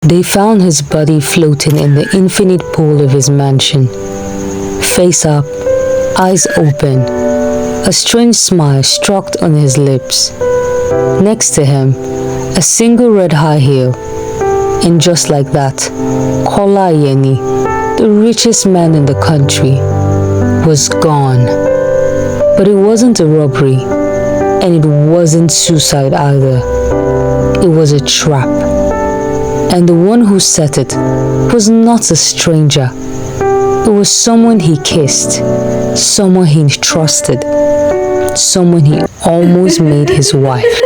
They found his body floating in the infinite pool of his mansion. Face up, eyes open, a strange smile struck on his lips. Next to him, a single red high heel. And just like that, Kola Ayeni, the richest man in the country, was gone. But it wasn't a robbery, and it wasn't suicide either. It was a trap. And the one who set it was not a stranger. It was someone he kissed, someone he trusted, someone he almost made his wife.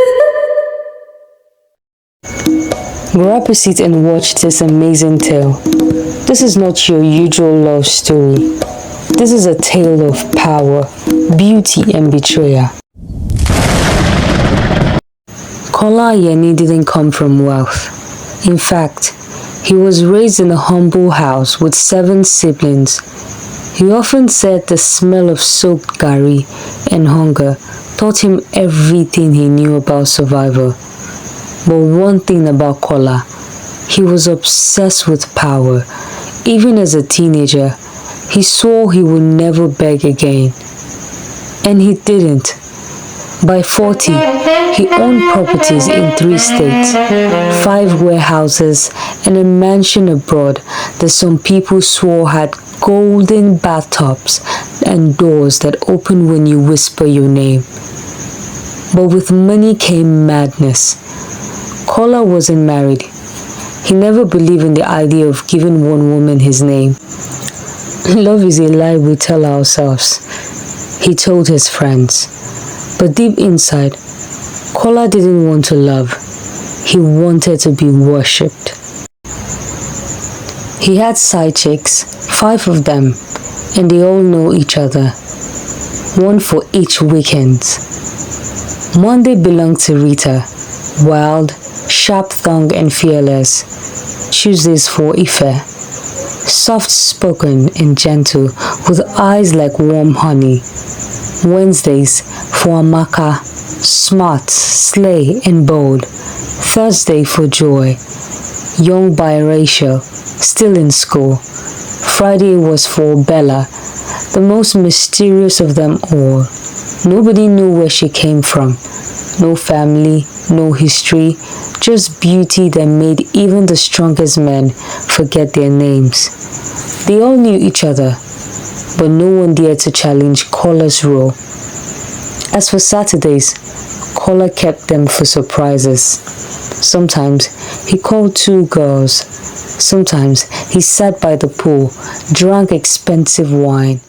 Grab a seat and watch this amazing tale. This is not your usual love story. This is a tale of power, beauty, and betrayal. Kola Ayeni didn't come from wealth. In fact, he was raised in a humble house with 7 siblings. He often said the smell of soaked gari and hunger taught him everything he knew about survival. But one thing about Kola, he was obsessed with power. Even as a teenager, he swore he would never beg again. And he didn't. By 40, he owned properties in 3 states, 5 warehouses, and a mansion abroad that some people swore had golden bathtubs and doors that open when you whisper your name. But with money came madness. Kola wasn't married. He never believed in the idea of giving one woman his name. Love is a lie we tell ourselves, he told his friends. But deep inside, Kola didn't want to love. He wanted to be worshipped. He had side chicks, 5 of them, and they all know each other. 1 for each weekend. Monday belonged to Rita, wild, sharp-tongued and fearless. Tuesdays for Ife, soft-spoken and gentle, with eyes like warm honey. Wednesdays for Amaka, smart, slay and bold. Thursday for Joy, young biracial, still in school. Friday was for Bella, the most mysterious of them all. Nobody knew where she came from. No family, no history, just beauty that made even the strongest men forget their names. They all knew each other, but no one dared to challenge Kola's role. As for Saturdays, Kola kept them for surprises. Sometimes he called 2 girls. Sometimes he sat by the pool, drank expensive wine,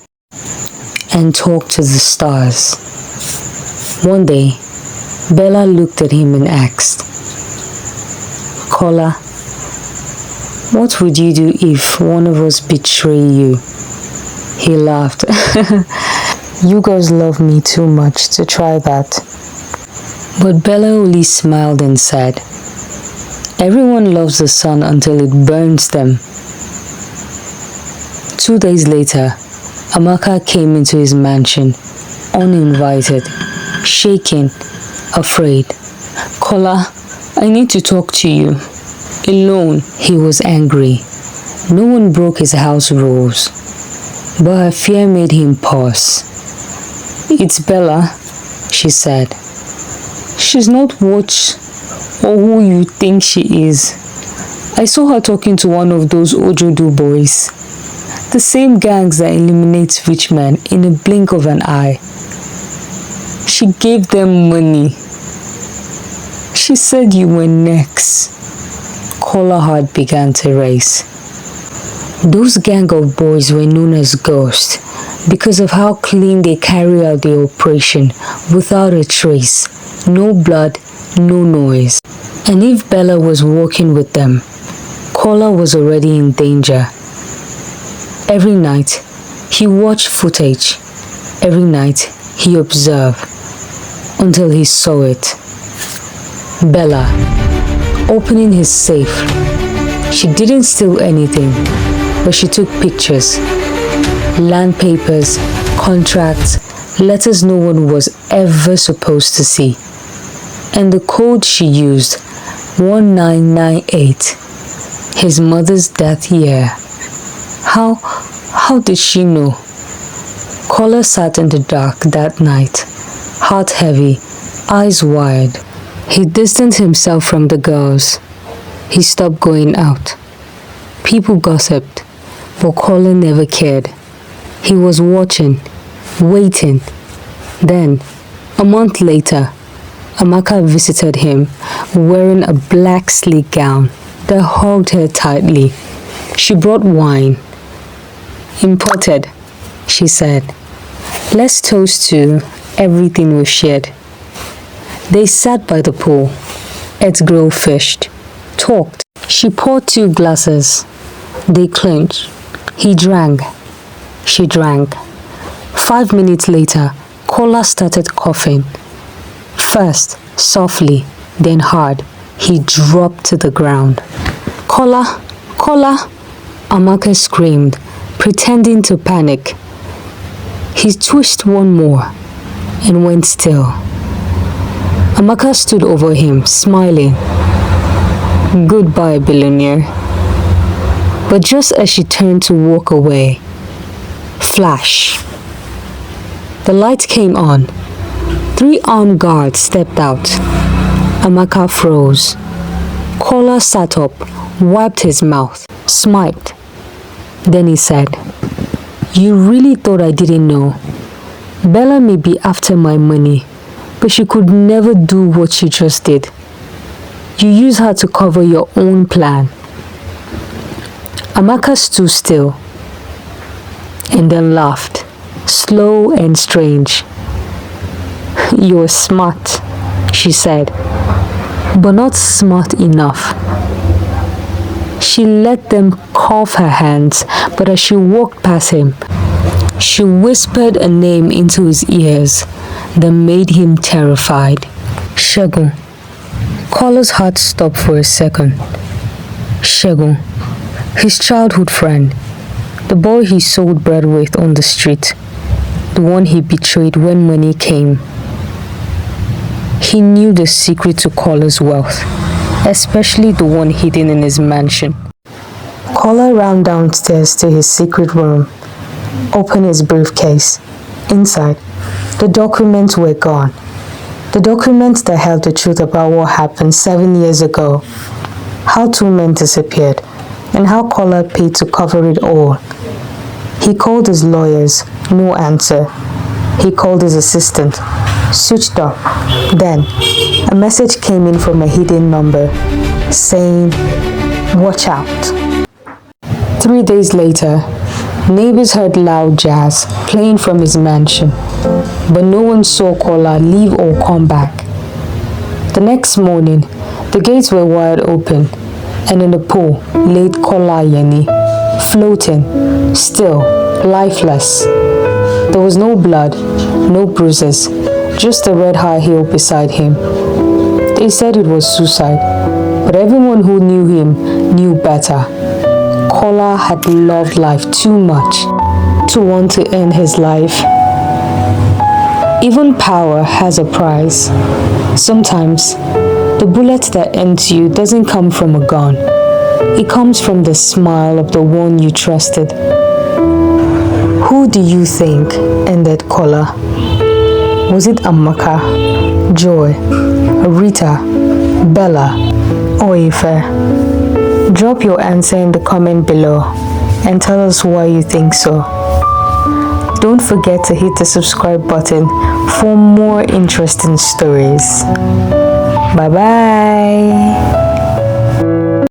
and talked to the stars. One day, Bella looked at him and asked, "Kola, what would you do if one of us betrayed you?" He laughed. "You girls love me too much to try that." But Bella only smiled and said, "Everyone loves the sun until it burns them." 2 days later, Amaka came into his mansion, uninvited, shaking, afraid. "Kola, I need to talk to you. Alone." He was angry. No one broke his house rules. But her fear made him pause. "It's Bella," she said. "She's not what or who you think she is. I saw her talking to one of those Ojodu boys. The same gangs that eliminate rich men in a blink of an eye. She gave them money. She said you were next." Kola's heart began to race. Those gang of boys were known as ghosts because of how clean they carry out their operation without a trace, no blood, no noise. And if Bella was walking with them, Kola was already in danger. Every night, he watched footage. Every night, he observed until he saw it. Bella, opening his safe. She didn't steal anything, but she took pictures, land papers, contracts, letters no one was ever supposed to see. And the code she used, 1998, His mother's death year. How did she know? Kola sat in the dark that night, heart heavy, eyes wide. He distanced himself from the girls. He stopped going out. People gossiped, but Kola never cared. He was watching, waiting. Then, a month later, Amaka visited him wearing a black sleek gown that hugged her tightly. She brought wine. Imported, she said. Let's toast to everything we've shared. They sat by the pool, ate grilled fish, talked. She poured 2 glasses. They clinched. He drank. She drank. 5 minutes later, Kola started coughing. First, softly, then hard. He dropped to the ground. Kola! Kola! Amaka screamed, pretending to panic. He twitched one more and went still. Amaka stood over him, smiling. Goodbye, Billionaire. But just as she turned to walk away, flash. The lights came on. 3 armed guards stepped out. Amaka froze. Kola sat up, wiped his mouth, smiled. Then he said, You really thought I didn't know? Bella may be after my money, but she could never do what she just did. You use her to cover your own plan. Amaka stood still and then laughed, slow and strange. You're smart, she said, but not smart enough. She let them cuff her hands, but as she walked past him, she whispered a name into his ears that made him terrified. Segun. Kola's heart stopped for a second. Segun, his childhood friend, the boy he sold bread with on the street, the one he betrayed when money came. He knew the secret to Kola's wealth, especially the one hidden in his mansion. Kola ran downstairs to his secret room, opened his briefcase. Inside, the documents were gone. The documents that held the truth about what happened 7 years ago, how 2 men disappeared, and how Kola paid to cover it all. He called his lawyers, no answer. He called his assistant, switched off. Then, a message came in from a hidden number, saying, Watch out. 3 days later, neighbors heard loud jazz playing from his mansion, but no one saw Kola leave or come back. The next morning, the gates were wide open, and in the pool laid Kola Ayeni, floating, still, lifeless. There was no blood, no bruises, just a red high heel beside him. They said it was suicide, but everyone who knew him knew better. Kola had loved life too much to want to end his life. Even power has a price. Sometimes, the bullet that ends you doesn't come from a gun. It comes from the smile of the one you trusted. Who do you think ended Kola? Was it Amaka, Joy, Rita, Bella, or Ife? Drop your answer in the comment below and tell us why you think so. Don't forget to hit the subscribe button for more interesting stories. Bye bye.